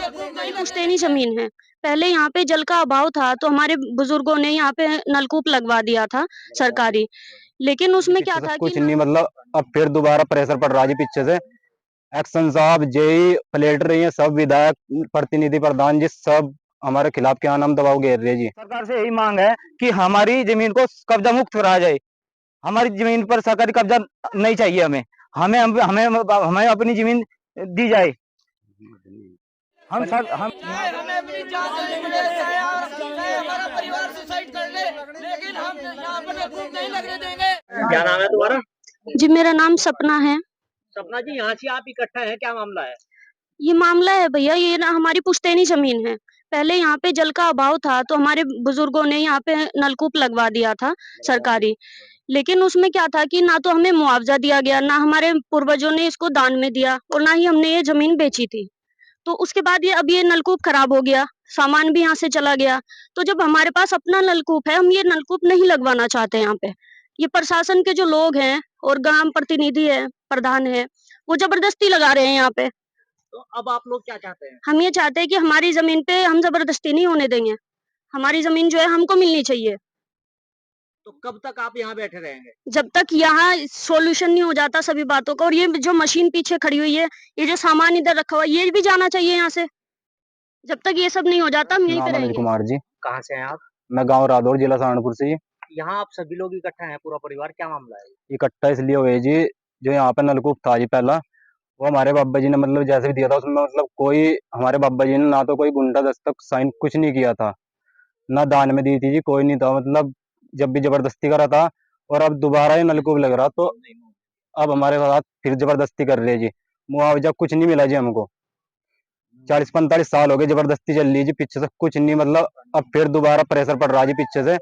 हमारी पुश्तैनी जमीन है। पहले यहाँ पे जल का अभाव था तो हमारे बुजुर्गों ने यहाँ पे नलकूप लगवा दिया था सरकारी। लेकिन उसमें क्या पीछे से था कि कुछ नहीं, मतलब अब फिर दोबारा प्रेशर पड़ रहा है जी पीछे से। एक्शन साहब, जेई, प्लेट रही है, सब विधायक, प्रतिनिधि, प्रधान जी, सब हमारे खिलाफ क्या नाम दबाव घेर रहे जी। सरकार से यही मांग है कि हमारी जमीन को कब्जा मुक्त कराया जाए। हमारी जमीन पर सरकारी कब्जा नहीं चाहिए हमें। हमें हमें हमें अपनी जमीन दी जाए। हम हमें अपनी जान देनी पड़े, चाहे हमारा परिवार सुसाइड कर ले, लेकिन हम यहाँ पर नलकूप नहीं लगने देंगे। क्या नाम है तुम्हारा? जी मेरा नाम सपना है। सपना जी, यहाँ से आप इकट्ठा है, क्या मामला है? ये मामला है भैया, ये ना हमारी पुश्तैनी जमीन है। पहले यहाँ पे जल का अभाव था तो हमारे बुजुर्गों ने यहाँ पे नलकूप लगवा दिया था सरकारी। लेकिन उसमें क्या था कि ना तो हमें मुआवजा दिया गया, ना हमारे पूर्वजों ने इसको दान में दिया और ना ही हमने ये जमीन बेची थी। तो उसके बाद ये नलकूप खराब हो गया, सामान भी यहाँ से चला गया। तो जब हमारे पास अपना नलकूप है, हम ये नलकूप नहीं लगवाना चाहते यहाँ पे। ये प्रशासन के जो लोग हैं और ग्राम प्रतिनिधि है, प्रधान है, वो जबरदस्ती लगा रहे हैं यहाँ पे। तो अब आप लोग क्या चाहते हैं? हम ये चाहते हैं कि हमारी जमीन पे हम जबरदस्ती नहीं होने देंगे। हमारी जमीन जो है हमको मिलनी चाहिए। तो कब तक आप यहाँ बैठे रहेंगे? जब तक यहाँ सॉल्यूशन नहीं हो जाता सभी बातों का। और ये जो मशीन पीछे खड़ी हुई है, ये जो सामान इधर रखा हुआ है, ये भी जाना चाहिए यहाँ से। जब तक ये सब नहीं हो जाता हम यहीं पे नाम अनिल रहेंगे। कुमार जी। कहाँ से हैं आप? मैं गांव रादौर, जिला सहारनपुर से जी। यहाँ आप सभी लोग इकट्ठा हैं, पूरा परिवार, क्या मामला है? इकट्ठा इसलिए हुए जी, जो यहाँ पे नलकूप था जी पहला, वो हमारे बाबा जी ने मतलब जैसे भी दिया था, उसमें मतलब कोई, हमारे बाबा जी ने ना तो कोई गुंडा दस्तक साइन कुछ नहीं किया था, ना दान में दी थी जी, कोई नहीं था, मतलब जब भी जबरदस्ती करा था। और अब दोबारा ये नलकूप लग रहा, तो अब हमारे साथ फिर जबरदस्ती कर रहे जी। मुआवजा कुछ नहीं मिला जी हमको। 40-45 साल हो गए जबरदस्ती चल रही जी, पीछे से कुछ नहीं, मतलब अब फिर दोबारा प्रेशर पड़ रहा है जी पीछे से।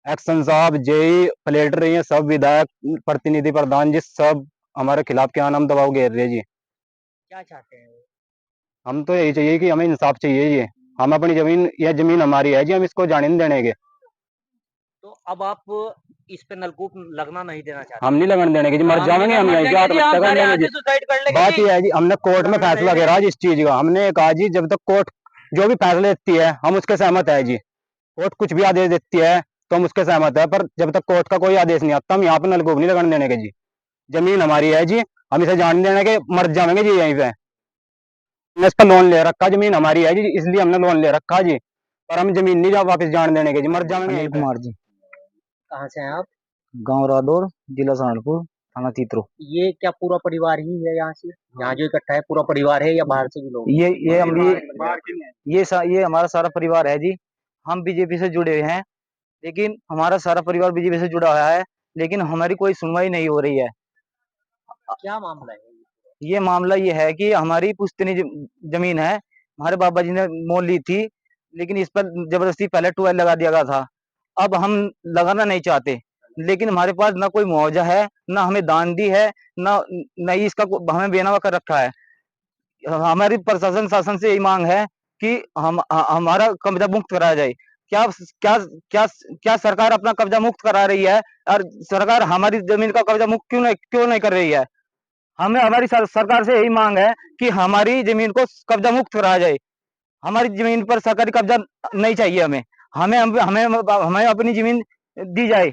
एक्शन साहब, जेई, प्लेट रही है, सब विधायक, प्रतिनिधि, प्रधान जी, सब हमारे खिलाफ क्या नाम दबाव घेर रहे जी। क्या चाहते हैं वो? हम तो यही चाहिए कि हमें इंसाफ चाहिए जी। हम अपनी जमीन, यह जमीन हमारी है जी, हम इसको जाने नहीं देने के। तो अब आप इस पे नलकूप लगना नहीं देना चाहते? हम नहीं लगने देने के जी, मर जाएंगे हम यहीं पे आत्महत्या कर लेंगे जी। सुसाइड कर लेंगे बात जी। ये है जी, हमने कोर्ट में फैसला घेरा इस चीज का। हमने कहा जी, जब तक कोर्ट जो भी फैसला देती है हम उसके सहमत है जी। कोर्ट कुछ भी आदेश देती है तो हम उसके सहमत है, पर जब तक कोर्ट का कोई आदेश नहीं आता, हम यहाँ पे नलकूप नहीं लगने देने के जी। जमीन हमारी है जी, हम इसे जाने देने के, मर जाएंगे जी यहीं पे। हमने इस पर लोन ले रखा, जमीन हमारी है जी, इसलिए हमने लोन ले रखा जी, पर हम जमीन नहीं वापस जाने देने के जी, मर जाएंगे। अनिल कुमार जी। कहाँ से हैं आप? गांव रादौर, जिला सहारनपुर, थाना तीतरो। ये क्या पूरा परिवार ही है यहाँ से? यहाँ जो इकट्ठा है पूरा परिवार है या बाहर से भी लोग? ये हमारा सारा परिवार है जी। हम बीजेपी से जुड़े हुए हैं, लेकिन हमारा सारा परिवार बीजेपी से जुड़ा हुआ है, लेकिन हमारी कोई सुनवाई नहीं हो रही है। क्या मामला है? ये मामला ये है कि हमारी पुश्तैनी जमीन है, हमारे बाबा जी ने मोल ली थी, लेकिन इस पर जबरदस्ती पहले ट्यूबवेल लगा दिया गया था। अब हम लगाना नहीं चाहते, लेकिन हमारे पास ना कोई मुआवजा है, ना हमें दान दी है, ना नहीं इसका हमें बेनामा कर रखा है। हमारी प्रशासन शासन से यही मांग है कि हमारा कब्जा मुक्त कराया जाए। क्या क्या क्या क्या सरकार अपना कब्जा मुक्त करा रही है, और सरकार हमारी जमीन का कब्जा मुक्त क्यों नहीं कर रही है? हमें हमारी सरकार से यही मांग है कि हमारी जमीन को कब्जा मुक्त कराया जाए। हमारी जमीन पर सरकारी कब्जा नहीं चाहिए हमें। हमें हमें हमें अपनी जमीन दी जाए।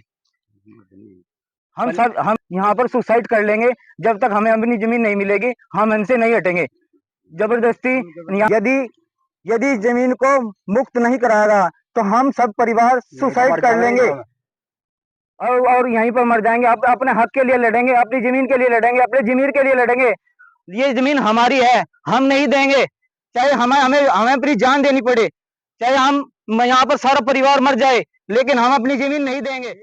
हम यहाँ पर सुसाइड कर लेंगे, जब तक हमें अपनी जमीन नहीं मिलेगी हम इनसे नहीं हटेंगे। जबरदस्ती यदि जमीन को मुक्त नहीं कराएगा तो हम सब परिवार सुसाइड कर लेंगे और यहीं पर मर जाएंगे। अपने हक के लिए लड़ेंगे, अपनी जमीन के लिए लड़ेंगे, अपने जमीर के लिए लड़ेंगे। ये जमीन हमारी है, हम नहीं देंगे, चाहे हमें हमें हमें अपनी जान देनी पड़े, चाहे हम यहाँ पर सारा परिवार मर जाए, लेकिन हम अपनी जमीन नहीं देंगे।